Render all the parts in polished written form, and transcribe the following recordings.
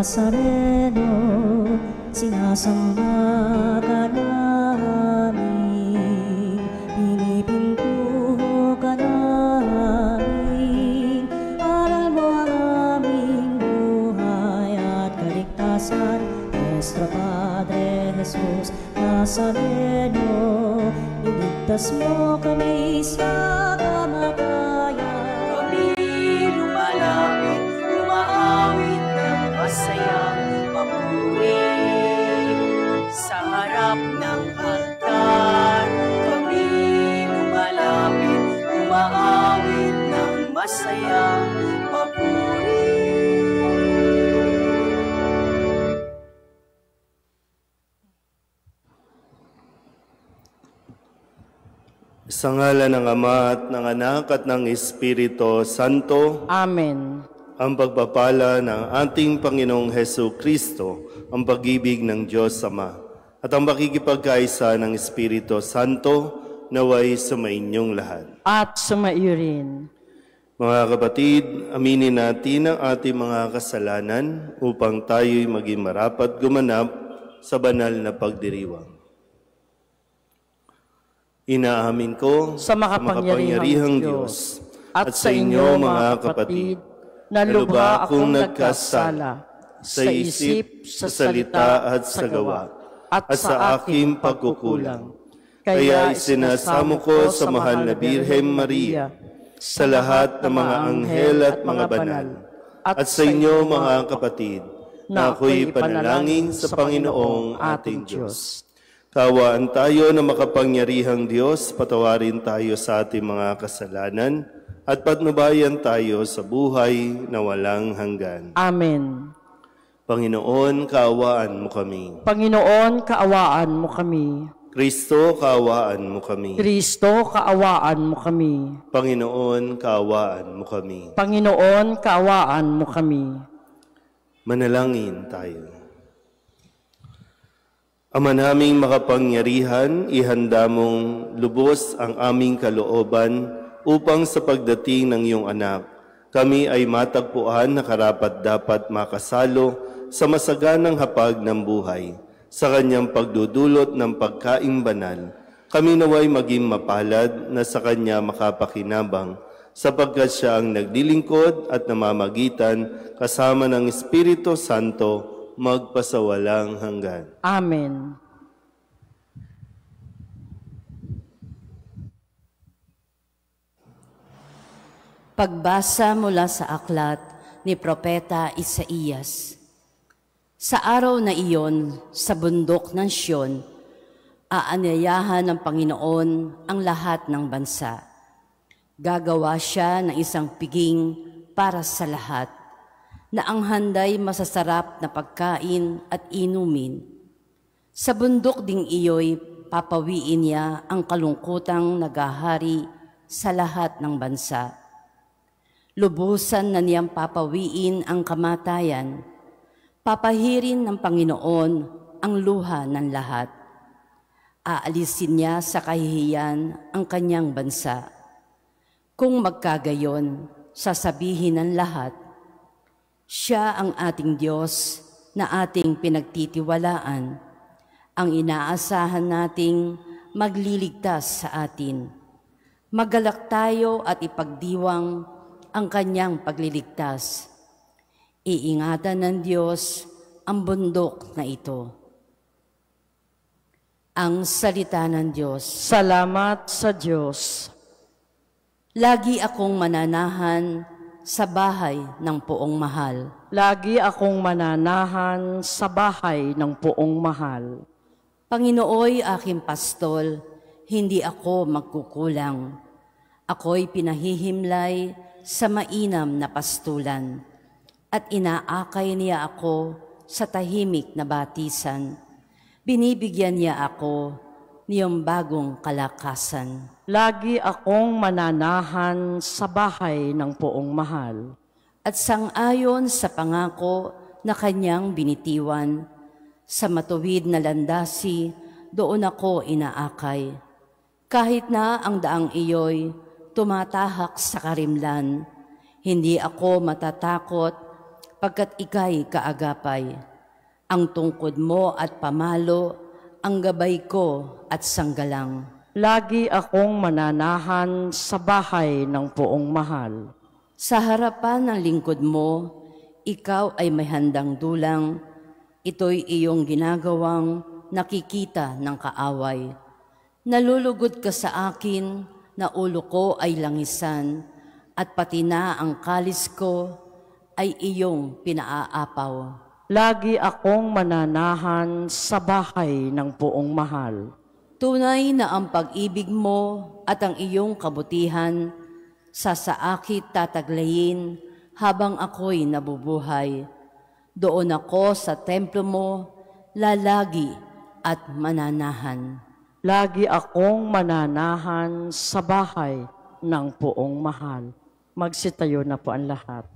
Nazareno, sinasamba ka namin, pinipintuho ka namin, aral mo ang aming buhay at kaligtasan. Nuestro Padre Jesus Nazareno, iligtas mo kami sa kamatayan. Kami lumalapit, lumaawit ng masayang papuri sa harap ng altar. Kami lumalapit, lumaawit ng masayang papuri. Sa ngalan ng Ama at ng Anak at ng Espiritu Santo. Amen. Ang pagpapala ng ating Panginoong Hesu Kristo, ang pag-ibig ng Diyos Ama, at ang makikipagkaisa ng Espiritu Santo naway sumainyong lahat. At sumaiyo rin. Mga kapatid, aminin natin ang ating mga kasalanan upang tayo'y maging marapat gumanap sa banal na pagdiriwang. Inaamin ko sa makapangyarihang Diyos at sa inyo mga kapatid na lubha akong nagkasala sa isip, sa salita at sa gawa at sa aking pagkukulang. Kaya isinasamo ko sa mahal na Birhen Maria, sa lahat ng mga anghel at mga banal, at sa inyo mga kapatid, na ako'y panalangin sa Panginoong ating Diyos. Kawaan tayo na makapangyarihang Diyos, patawarin tayo sa ating mga kasalanan at patnubayan tayo sa buhay na walang hanggan. Amen. Panginoon, kaawaan mo kami. Panginoon, kaawaan mo kami. Kristo, kaawaan mo kami. Kristo, kaawaan mo kami. Panginoon, kaawaan mo kami. Panginoon, kaawaan mo kami. Manalangin tayo. Ama naming makapangyarihan, ihanda mong lubos ang aming kalooban upang sa pagdating ng iyong anak, kami ay matagpuan na karapat-dapat makasalo sa masaganang hapag ng buhay. Sa kanyang pagdudulot ng pagkaing banal, kami naway maging mapalad na sa kanya makapakinabang, sapagkat siya ang naglilingkod at namamagitan kasama ng Espiritu Santo magpasawalang hanggan. Amen. Pagbasa mula sa aklat ni Propeta Isaías. Sa araw na iyon, sa bundok ng Siyon, aanyayahan ng Panginoon ang lahat ng bansa. Gagawa siya ng isang piging para sa lahat, na ang handay masasarap na pagkain at inumin. Sa bundok ding iyo'y papawiin niya ang kalungkutang nagahari sa lahat ng bansa. Lubusan na niyang papawiin ang kamatayan. Papahirin ng Panginoon ang luha ng lahat. Aalisin niya sa kahihiyan ang kanyang bansa. Kung magkagayon, sasabihin ng lahat, siya ang ating Diyos na ating pinagtitiwalaan, ang inaasahan nating magliligtas sa atin. Magalak tayo at ipagdiwang ang kanyang pagliligtas. Iingatan ng Diyos ang bundok na ito. Ang salita ng Diyos. Salamat sa Diyos. Lagi akong mananahan sa bahay ng poong mahal. Lagi akong mananahan sa bahay ng poong mahal. Panginooy aking pastol, hindi ako magkukulang. Ako'y pinahihimlay sa mainam na pastulan, at inaakay niya ako sa tahimik na batisan. Binibigyan niya ako niyong bagong kalakasan. Lagi akong mananahan sa bahay ng poong mahal. At sang-ayon sa pangako na kanyang binitiwan, sa matuwid na landasi, doon ako inaakay. Kahit na ang daang iyo'y tumatahak sa karimlan, hindi ako matatakot pagkat ika'y kaagapay. Ang tungkod mo at pamalo, ang gabay ko at sanggalang. Lagi akong mananahan sa bahay ng poong mahal. Sa harapan ng lingkod mo, ikaw ay may handang dulang. Ito'y iyong ginagawang nakikita ng kaaway. Nalulugod ka sa akin, na ulo ko ay langisan, at pati na ang kalis ko ay iyong pinaaapaw. Lagi akong mananahan sa bahay ng poong mahal. Tunay na ang pag-ibig mo at ang iyong kabutihan sa saakit tataglayin habang ako'y nabubuhay. Doon ako sa templo mo, lalagi at mananahan. Lagi akong mananahan sa bahay ng poong mahal. Magsitayo na po ang lahat.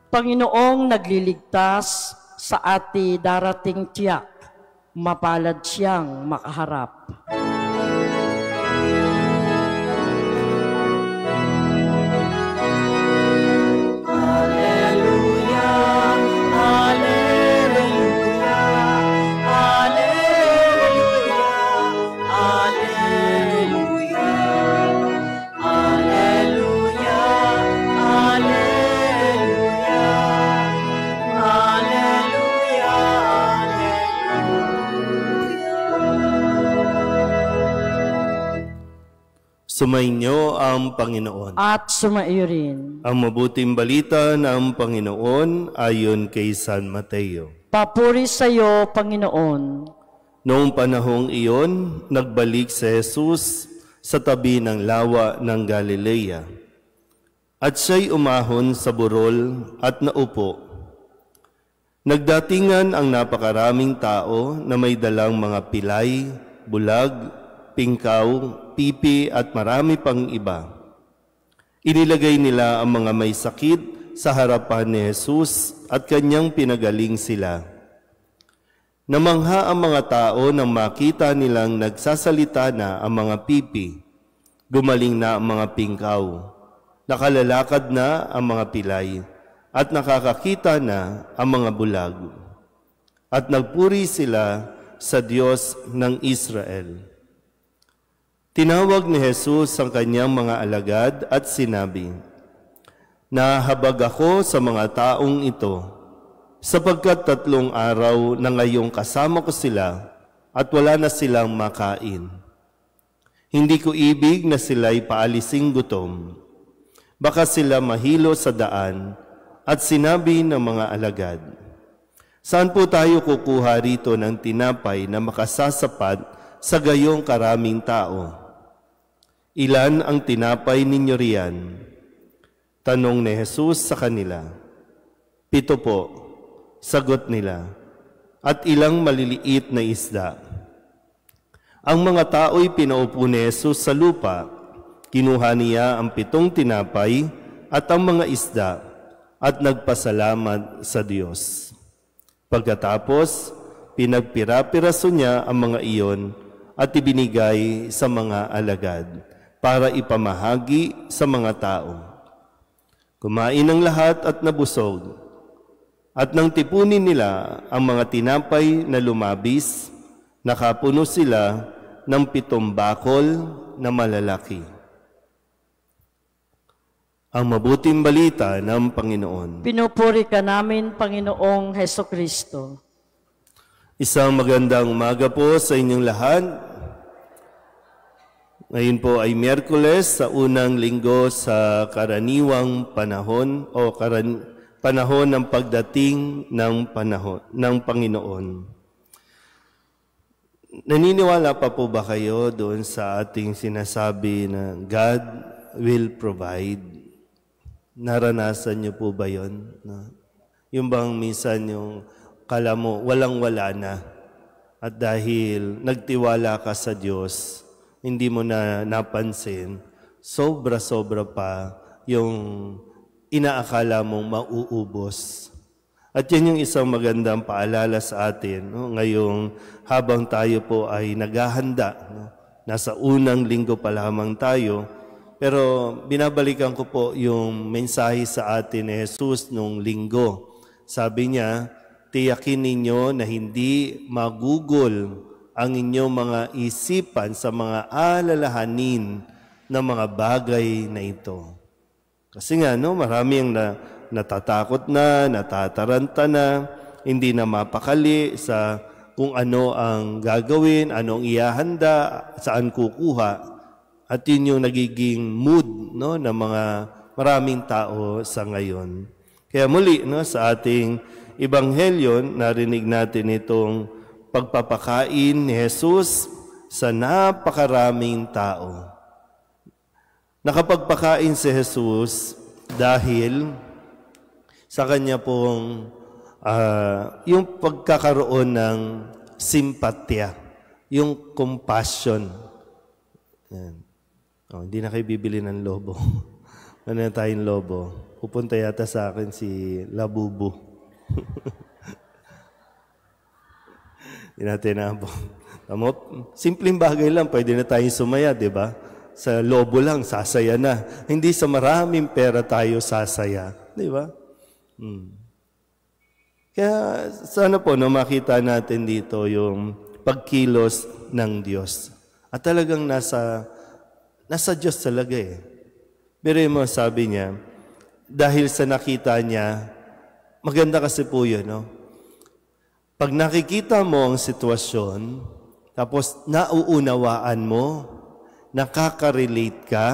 Panginoong nagliligtas sa ati darating tiyak, mapalad siyang makaharap. Sumainyo ang Panginoon. At sumaiyo rin. Ang mabuting balita ng Panginoon ayon kay San Mateo. Papuri sa iyo, Panginoon. Noong panahong iyon, nagbalik si Jesus sa tabi ng lawa ng Galilea. At siya'y umahon sa burol at naupo. Nagdatingan ang napakaraming tao na may dalang mga pilay, bulag, pingkaw, pipi at marami pang iba. Inilagay nila ang mga may sakit sa harapan ni Jesus at kanyang pinagaling sila. Namangha ang mga tao nang makita nilang nagsasalita na ang mga pipi, gumaling na ang mga pingkaw, nakalalakad na ang mga pilay, at nakakakita na ang mga bulag. At nagpuri sila sa Diyos ng Israel. Tinawag ni Jesus ang kanyang mga alagad at sinabi, "Nahabag ako sa mga taong ito, sapagkat 3 araw na ngayong kasama ko sila at wala na silang makain. Hindi ko ibig na sila'y paalising gutom. Baka sila mahilo sa daan." At sinabi ng mga alagad, "Saan po tayo kukuha rito ng tinapay na makasasapat sa gayong karaming tao? Ilan ang tinapay ninyo riyan?" Tanong ni Jesus sa kanila. "7 po," sagot nila, "at ilang maliliit na isda." Ang mga tao'y pinaupo ni Jesus sa lupa. Kinuha niya ang 7 tinapay at ang mga isda at nagpasalamat sa Diyos. Pagkatapos, pinagpira-piraso niya ang mga iyon at ibinigay sa mga alagad para ipamahagi sa mga tao. Kumain ang lahat at nabusog. At nang tipunin nila ang mga tinapay na lumabis, nakapuno sila ng 7 bakol na malalaki. Ang mabuting balita ng Panginoon. Pinupuri ka namin, Panginoong Hesukristo. Isang magandang umaga po sa inyong lahat. Ngayon po ay Miyerkules sa unang linggo sa karaniwang panahon o panahon ng pagdating ng Panginoon. Naniniwala pa po ba kayo doon sa ating sinasabi na God will provide? Naranasan niyo po ba yun? Yung bang minsan yung kala mo walang-wala na. At dahil nagtiwala ka sa Diyos, hindi mo na napansin, sobra-sobra pa yung inaakala mong mauubos. At yan yung isang magandang paalala sa atin, no? Ngayong habang tayo po ay naghahanda, no? Nasa unang linggo pa lamang tayo, pero binabalikan ko po yung mensahe sa atin ni Jesus nung linggo. Sabi niya, tiyakin ninyo na hindi magugol ang inyong mga isipan sa mga alalahanin ng mga bagay na ito. Kasi nga, no, marami ang natatakot na, natataranta na, hindi na mapakali sa kung ano ang gagawin, anong ihahanda, saan kukuha. At yun yung nagiging mood, no, ng mga maraming tao sa ngayon. Kaya muli, no, sa ating Ebanghelyo, narinig natin itong pagpapakain ni Jesus sa napakaraming tao. Nakapagpakain si Jesus dahil sa kanya pong yung pagkakaroon ng simpatya, yung compassion. Yan. Hindi na kayo bibili ng lobo. Ano na tayong lobo? Pupunta yata sa akin si Labubu. Hindi natin nabong. Simpleng bagay lang, pwede na tayong sumaya, di ba? Sa lobo lang, sasaya na. Hindi sa maraming pera tayo sasaya. Di ba? Kaya sana po no, makita natin dito yung pagkilos ng Diyos. At talagang nasa Diyos talaga eh. Pero mo sabi niya, dahil sa nakita niya, maganda kasi po yun, no? Pag nakikita mo ang sitwasyon, tapos nauunawaan mo, nakaka-relate ka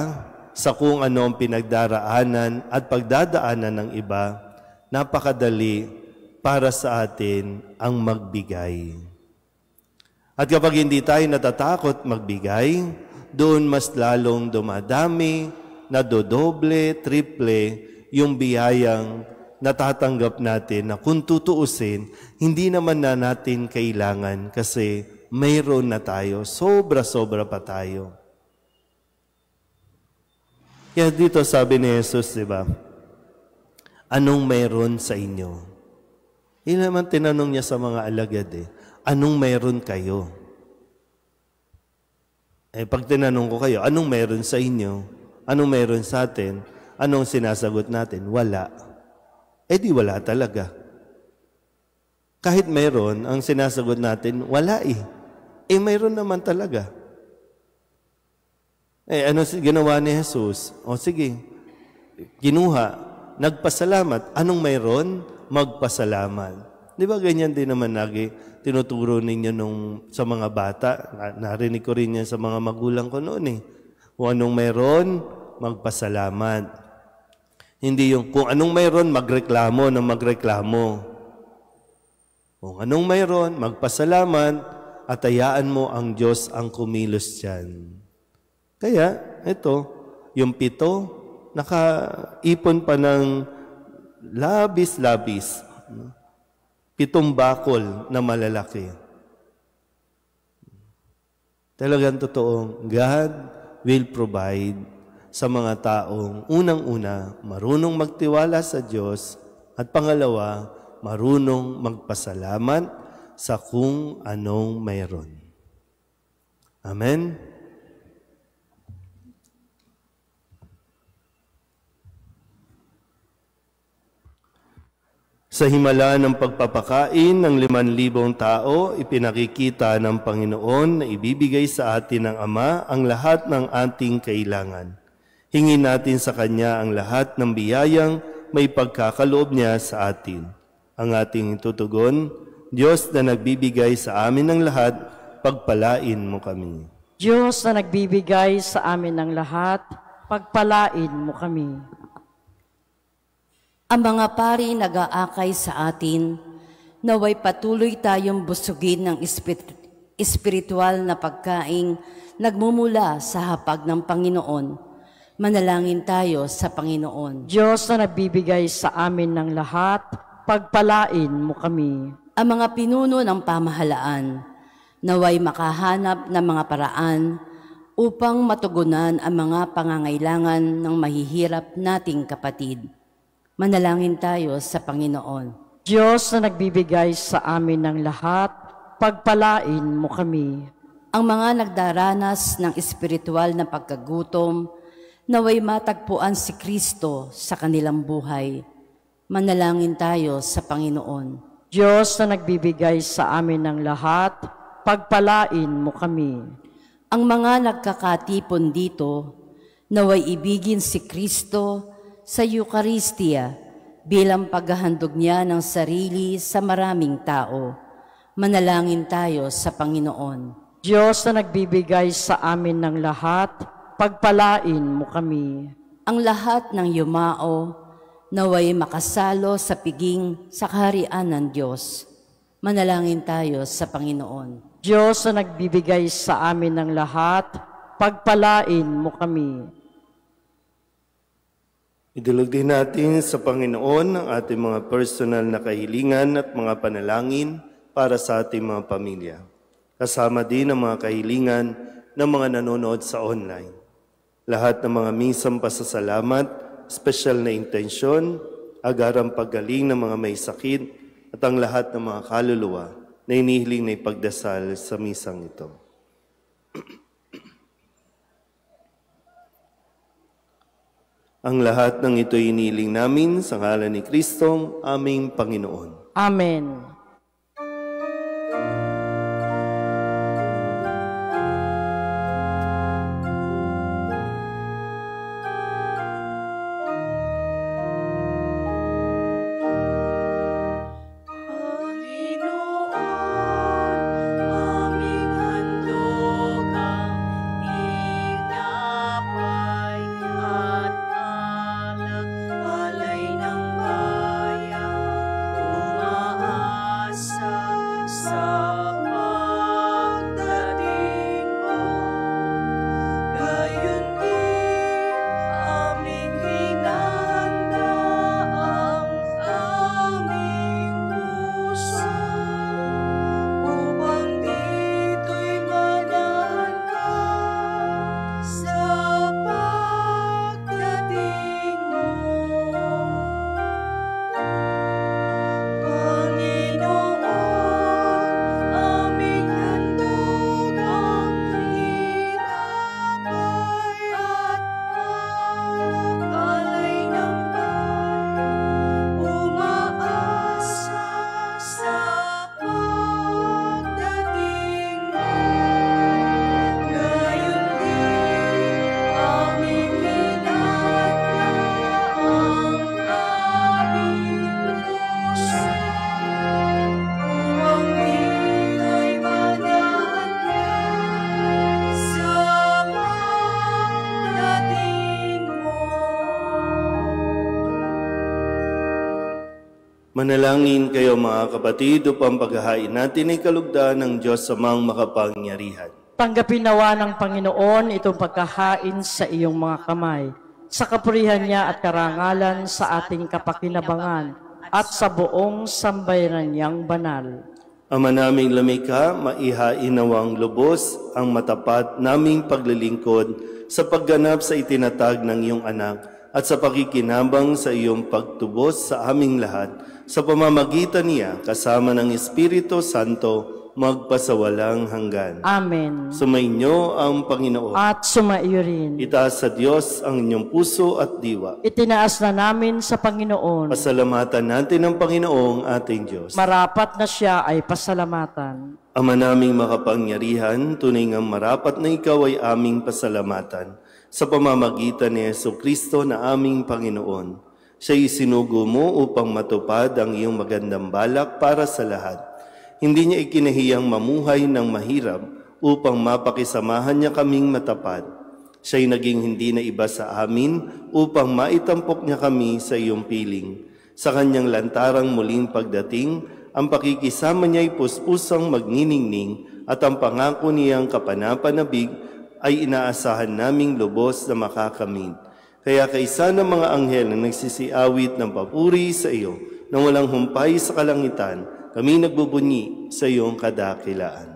sa kung ano ang pinagdaraanan at pagdadaanan ng iba, napakadali para sa atin ang magbigay. At kapag hindi tayo natatakot magbigay, doon mas lalong dumadami, nadodoble, triple, yung biyayang natatanggap natin na kung tutuusin, hindi naman na natin kailangan kasi mayroon na tayo, sobra-sobra pa tayo. Kaya dito sabi ni Jesus, di ba? Anong mayroon sa inyo? Yun naman tinanong niya sa mga alagad eh. Anong mayroon kayo? Pag tinanong ko kayo, anong mayroon sa inyo? Anong mayroon sa atin? Anong sinasagot natin? Wala. Di wala talaga. Kahit mayroon, ang sinasagot natin, wala eh. Mayroon naman talaga. Ano ginawa ni Jesus? Sige, ginuha, nagpasalamat. Anong mayroon? Magpasalamat. Di ba ganyan din naman lagi tinuturo ninyo sa mga bata? Narinig ko rin yan sa mga magulang ko noon eh. Kung anong mayroon, magpasalamat. Hindi yung kung anong mayroon, magreklamo na magreklamo. Kung anong mayroon, magpasalamat at hayaan mo ang Diyos ang kumilos dyan. Kaya, ito, yung 7, nakaipon pa ng labis-labis. 7 bakol na malalaki. Talagang totoong God will provide sa mga taong unang-una, marunong magtiwala sa Diyos at pangalawa, marunong magpasalamat sa kung anong mayroon. Amen? Sa himala ng pagpapakain ng 5,000 tao, ipinakikita ng Panginoon na ibibigay sa atin ng Ama ang lahat ng ating kailangan. Hingin natin sa Kanya ang lahat ng biyayang may pagkakaloob niya sa atin. Ang ating tutugon, Diyos na nagbibigay sa amin ng lahat, pagpalain mo kami. Diyos na nagbibigay sa amin ng lahat, pagpalain mo kami. Ang mga pari nag-aakay sa atin, naway patuloy tayong busugin ng espiritual na pagkaing nagmumula sa hapag ng Panginoon. Manalangin tayo sa Panginoon. Diyos na nagbibigay sa amin ng lahat, pagpalain mo kami. Ang mga pinuno ng pamahalaan, naway makahanap ng mga paraan upang matugunan ang mga pangangailangan ng mahihirap nating kapatid. Manalangin tayo sa Panginoon. Diyos na nagbibigay sa amin ng lahat, pagpalain mo kami. Ang mga nagdaranas ng espiritual na pagkagutom, naway matagpuan si Kristo sa kanilang buhay. Manalangin tayo sa Panginoon. Diyos na nagbibigay sa amin ng lahat, pagpalain mo kami. Ang mga nagkakatipon dito, naway ibigin si Kristo sa Eucharistia bilang paghahandog niya ng sarili sa maraming tao. Manalangin tayo sa Panginoon. Diyos na nagbibigay sa amin ng lahat, pagpalain mo kami. Ang lahat ng yumao, naway makasalo sa piging sa kaharian ng Diyos. Manalangin tayo sa Panginoon. Diyos na nagbibigay sa amin ng lahat, pagpalain mo kami. Idulog din natin sa Panginoon ang ating mga personal na kahilingan at mga panalangin para sa ating mga pamilya. Kasama din ang mga kahilingan ng mga nanonood sa online. Lahat ng mga minsang pasasalamat, espesyal na intensyon, agarang paggaling ng mga may sakit, at ang lahat ng mga kaluluwa na inihiling na ipagdasal sa misang ito. Ang lahat ng ito inihiling namin sa ngalan ni Kristong aming Panginoon. Amen. Manalangin kayo mga kapatid upang paghahain natin ay kalugdan ng Diyos Amang makapangyarihan. Tanggapin nawa ng Panginoon itong pagkahain sa iyong mga kamay, sa kapurihan niya at karangalan sa ating kapakinabangan at sa buong sambayaran niyang banal. Ama naming lumikha, maihain nawang lubos ang matapat naming paglilingkod sa pagganap sa itinatag ng iyong anak at sa pakikinabang sa iyong pagtubos sa aming lahat, sa pamamagitan niya kasama ng Espiritu Santo magpasawalang hanggan. Amen. Sumainyo ang Panginoon. At sumaiyo rin. Itaas sa Diyos ang inyong puso at diwa. Itinaas na namin sa Panginoon. Pasalamatan natin ang Panginoong ating Diyos. Marapat na siya ay pasalamatan. Ama naming makapangyarihan, tunay ngang marapat na ikaw ay aming pasalamatan sa pamamagitan ni Jesucristo na aming Panginoon. Siya'y isinugo mo upang matupad ang iyong magandang balak para sa lahat. Hindi niya ikinahiyang mamuhay ng mahirap upang mapakisamahan niya kaming matapat. Siya'y naging hindi na iba sa amin upang maitampok niya kami sa iyong piling. Sa kanyang lantarang muling pagdating, ang pakikisama niya'y puspusang magniningning at ang pangako niyang kapanapanabig ay inaasahan naming lubos na makakamit. Kaya kaysa ng mga anghel na nagsisiawit ng papuri sa iyo, nang walang humpay sa kalangitan, kami nagbubunyi sa iyong kadakilaan.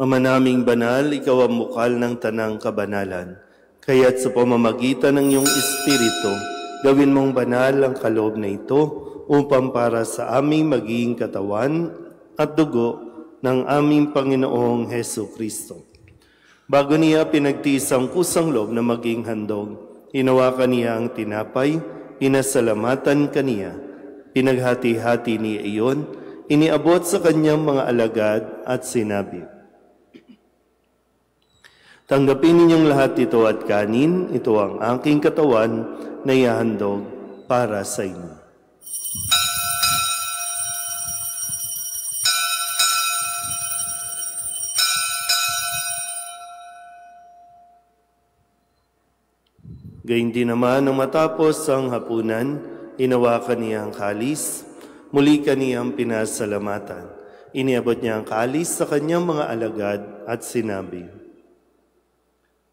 Ama naming banal, ikaw ang bukal ng tanang kabanalan. Kaya't sa pamamagitan ng iyong Espiritu, gawin mong banal ang kaloob na ito upang para sa aming maging katawan at dugo ng aming Panginoong Hesu Kristo. Bago niya pinagtiis ang kusang loob na maging handog, hinawakan niya ang tinapay, pinasalamatan kaniya, pinaghati-hati niya iyon, iniabot sa kanyang mga alagad at sinabi, "Tanggapin ninyong lahat ito at kanin, ito ang aking katawan na ihahandog para sa inyo." Gayun din naman nang matapos ang hapunan, hinawakan niya ang kalis, muli kaniyang pinasalamatan. Iniabot niya ang kalis sa kanyang mga alagad at sinabi,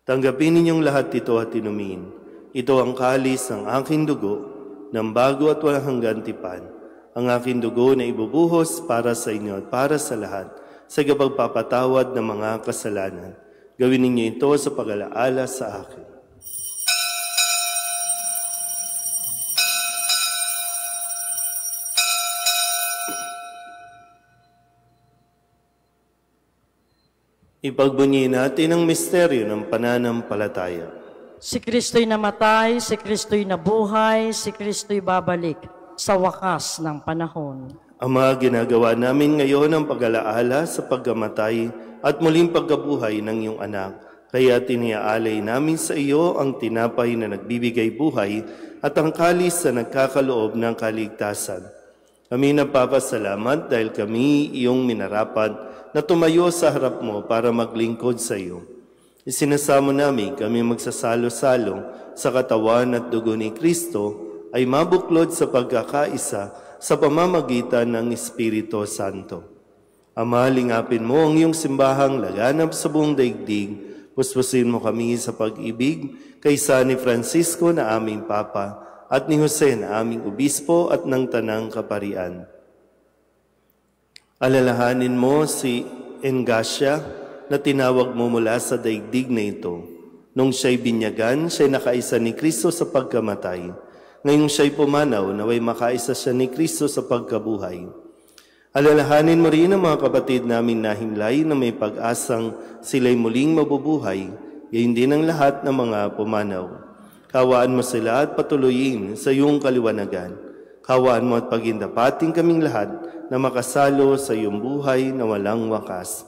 "Tanggapin ninyong lahat ito at inumin. Ito ang kalis ng aking dugo, ng bago at walang hanggang tipan. Ang aking dugo na ibubuhos para sa inyo at para sa lahat, sa pagpapatawad ng mga kasalanan. Gawin ninyo ito sa pag-alaala sa akin." Ipagbunyi natin ang misteryo ng pananampalataya. Si Kristo'y namatay, si Kristo'y nabuhay, si Kristo'y babalik sa wakas ng panahon. Ama, ginagawa namin ngayon ang pag-alaala sa pagkamatay at muling pagkabuhay ng iyong anak. Kaya tiniaalay namin sa iyo ang tinapay na nagbibigay buhay at ang kalis na nagkakaloob ng kaligtasan. Kami nagpapasalamat dahil kami iyong minarapat na tumayo sa harap mo para maglingkod sa iyo. Isinasamo namin kami magsasalo-salo sa katawan at dugo ni Kristo ay mabuklod sa pagkakaisa sa pamamagitan ng Espiritu Santo. Ama, lingapin mo ang iyong simbahang laganap sa buong daigdig. Puspusin mo kami sa pag-ibig kaysa ni Francisco na aming Papa at ni Jose na aming Obispo at ng Tanang Kaparian. Alalahanin mo si Engasya na tinawag mo mula sa daigdig na ito. Nung siya'y binyagan, siya'y nakaisa ni Kristo sa pagkamatay. Ngayong siya'y pumanaw, naway makaisa siya ni Kristo sa pagkabuhay. Alalahanin mo rin ang mga kapatid namin na himlay na may pag-asang sila'y muling mabubuhay, gayon din ang lahat ng mga pumanaw. Kawaan mo sila at patuloyin sa iyong kaliwanagan. Kawaan mo at pagindapating kaming lahat na makasalo sa iyong buhay na walang wakas.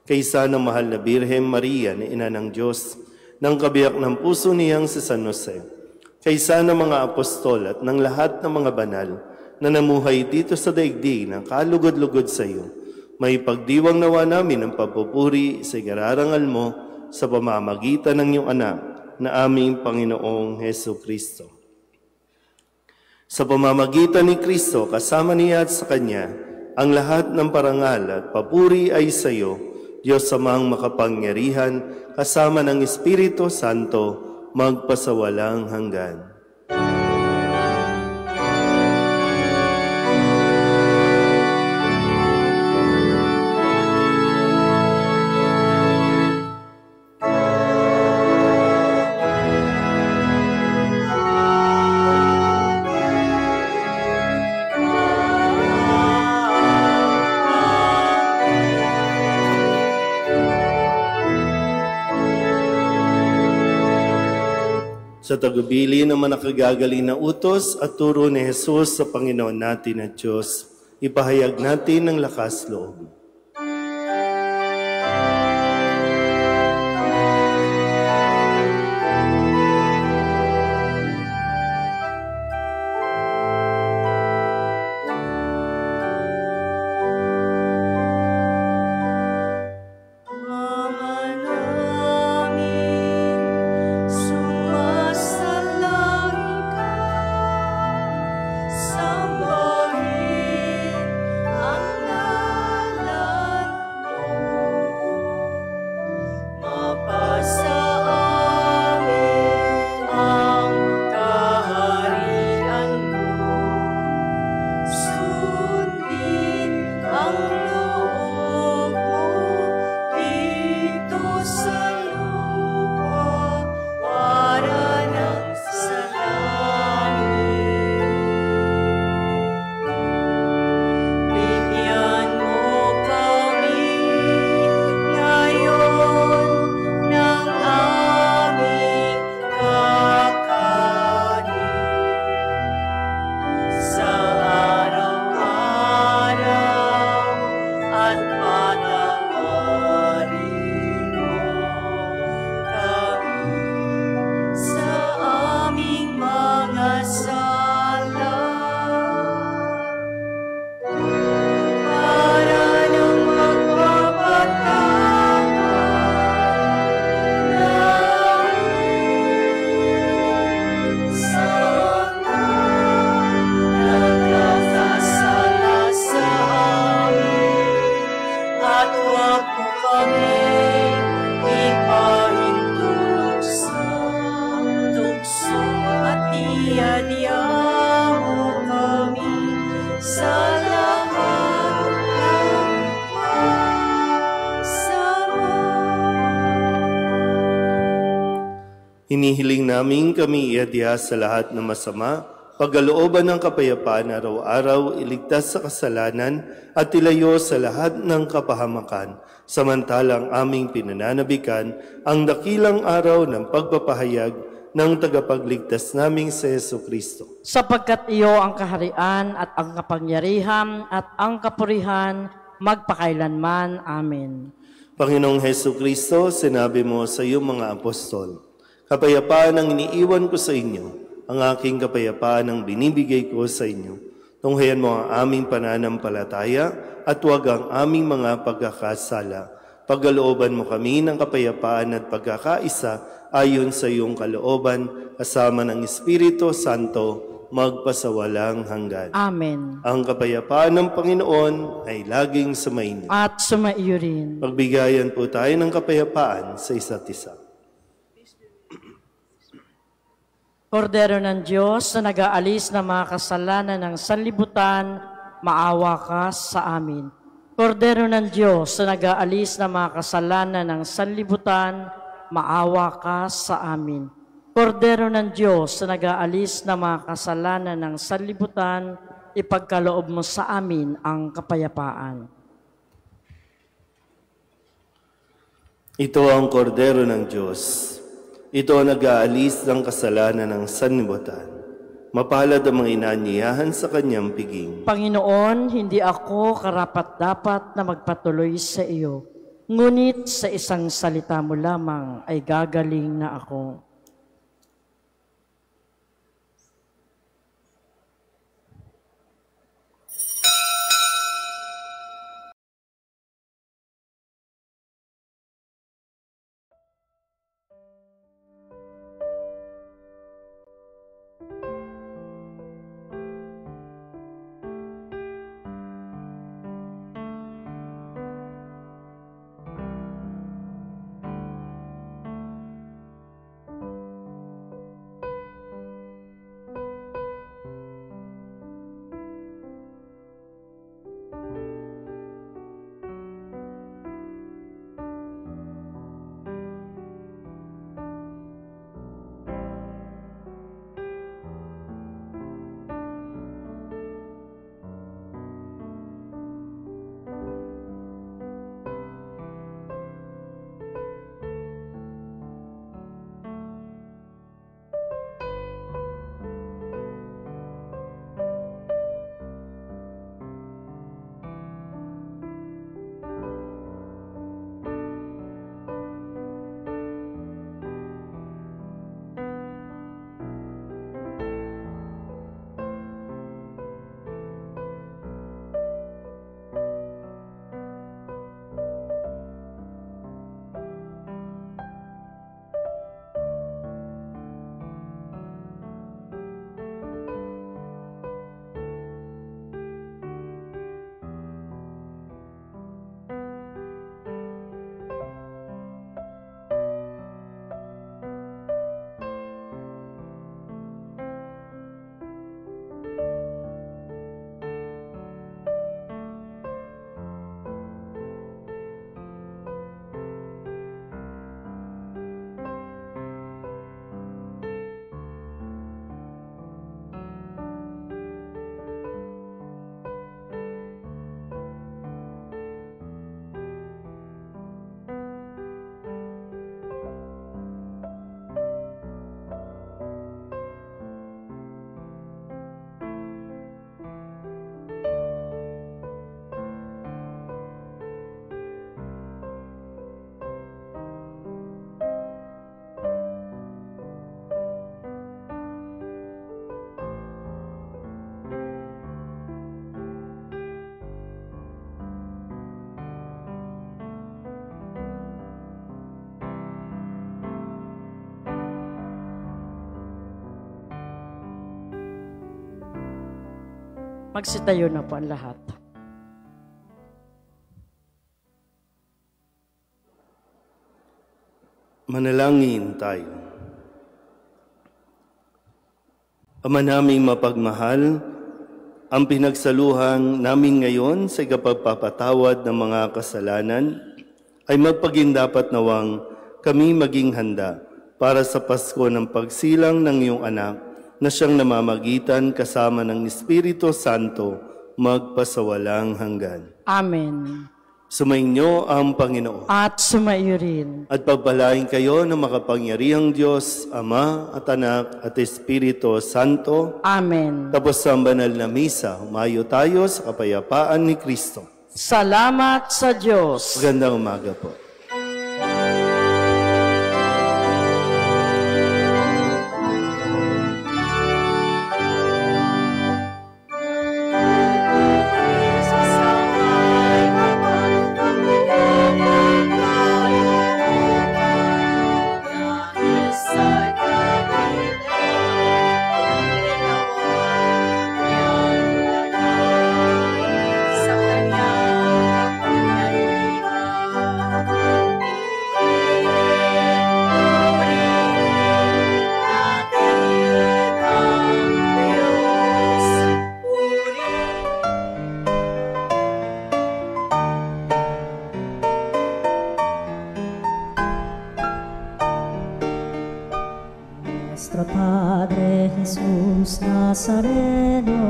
Kaysa ng mahal na Birhen Maria na Ina ng Diyos, ng kabiyak ng puso niyang si San Jose, kaysa ng mga apostol at ng lahat ng mga banal na namuhay dito sa daigdig ng kalugod-lugod sa iyo, may pagdiwang nawa namin ang papupuri sa igararangal mo sa pamamagitan ng iyong anak na aming Panginoong Hesu Kristo. Sa pamamagitan ni Kristo, kasama niya at sa Kanya, ang lahat ng parangal at papuri ay sa iyo, Diyos Amang makapangyarihan, kasama ng Espiritu Santo, magpasawalang hanggan. Sa tagubili ng mga nakagagaling na utos at turo ni Jesus sa Panginoon natin at Diyos, ipahayag natin ng lakas loob. Hinihiling namin kami iadya sa lahat ng masama, pagkalooban ng kapayapaan araw-araw, iligtas sa kasalanan at ilayo sa lahat ng kapahamakan, samantalang aming pinananabikan ang dakilang araw ng pagpapahayag ng tagapagligtas naming si Jesucristo. Sapagkat iyo ang kaharian at ang kapangyarihan at ang kapurihan magpakailanman. Amen. Panginoong Jesucristo, sinabi mo sa iyong mga apostol, kapayapaan ang iniiwan ko sa inyo, ang aking kapayapaan ang binibigay ko sa inyo. Tunghayan mo ang aming pananampalataya at huwag ang aming mga pagkakasala. Pagkalooban mo kami ng kapayapaan at pagkakaisa ayon sa iyong kalooban, kasama ng Espiritu Santo, magpasawalang hanggan. Amen. Ang kapayapaan ng Panginoon ay laging sumainyo. At sumaiyo rin. Pagbigayan po tayo ng kapayapaan sa isa't isa. Kordero ng Diyos na nag-aalis ng mga kasalanan ng sanlibutan, maawa ka sa amin. Kordero ng Diyos na nag-aalis ng mga kasalanan ng sanlibutan, maawa ka sa amin. Kordero ng Diyos na nag-aalis ng mga kasalanan ng sanlibutan, ipagkaloob mo sa amin ang kapayapaan. Ito ang kordero ng Diyos. Ito ang nag-aalis ng kasalanan ng sanlibutan. Mapalad ang mga inaanyayahan sa kanyang piging. Panginoon, hindi ako karapat-dapat na magpatuloy sa iyo. Ngunit sa isang salita mo lamang ay gagaling na ako. Magsitayo na po ang lahat. Manalangin tayo. Ama naming mapagmahal, ang pinagsaluhan namin ngayon sa ikapagpapatawad ng mga kasalanan ay magpagindapat nawang kami maging handa para sa Pasko ng pagsilang ng iyong anak na siyang namamagitan kasama ng Espiritu Santo magpasawalang hanggan. Amen. Sumainyo ang Panginoon. At sumaiyo rin. At pagpalain kayo ng makapangyarihang Diyos, Ama at Anak at Espiritu Santo. Amen. Tapos sa banal na misa, humayo tayo sa kapayapaan ni Kristo. Salamat sa Diyos. Magandang umaga po. Nuestro Padre Jesus Nazareno,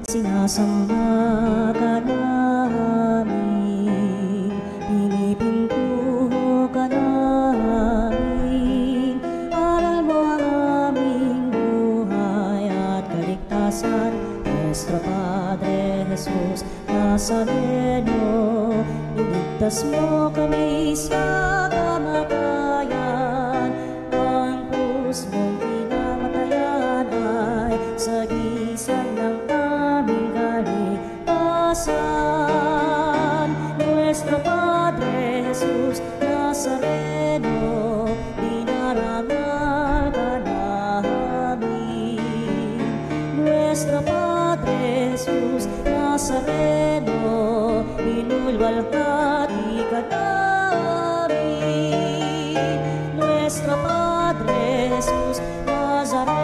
sinasamba ka namin, pinipintuho ka namin, aral mo ang aming buhay at kaligtasan. Nuestro Padre Jesus Nazareno, iligtas mo kami sa kamatayan, ang krus mong pinamatayan ay sagisag ng aming kaligtasan. Nuestro Padre Jesus Nazareno, dinarangal ka namin. Nuestro Padre Jesus Nazareno, inulwalhati ka namin. Nuestro Padre Jesus Nazareno,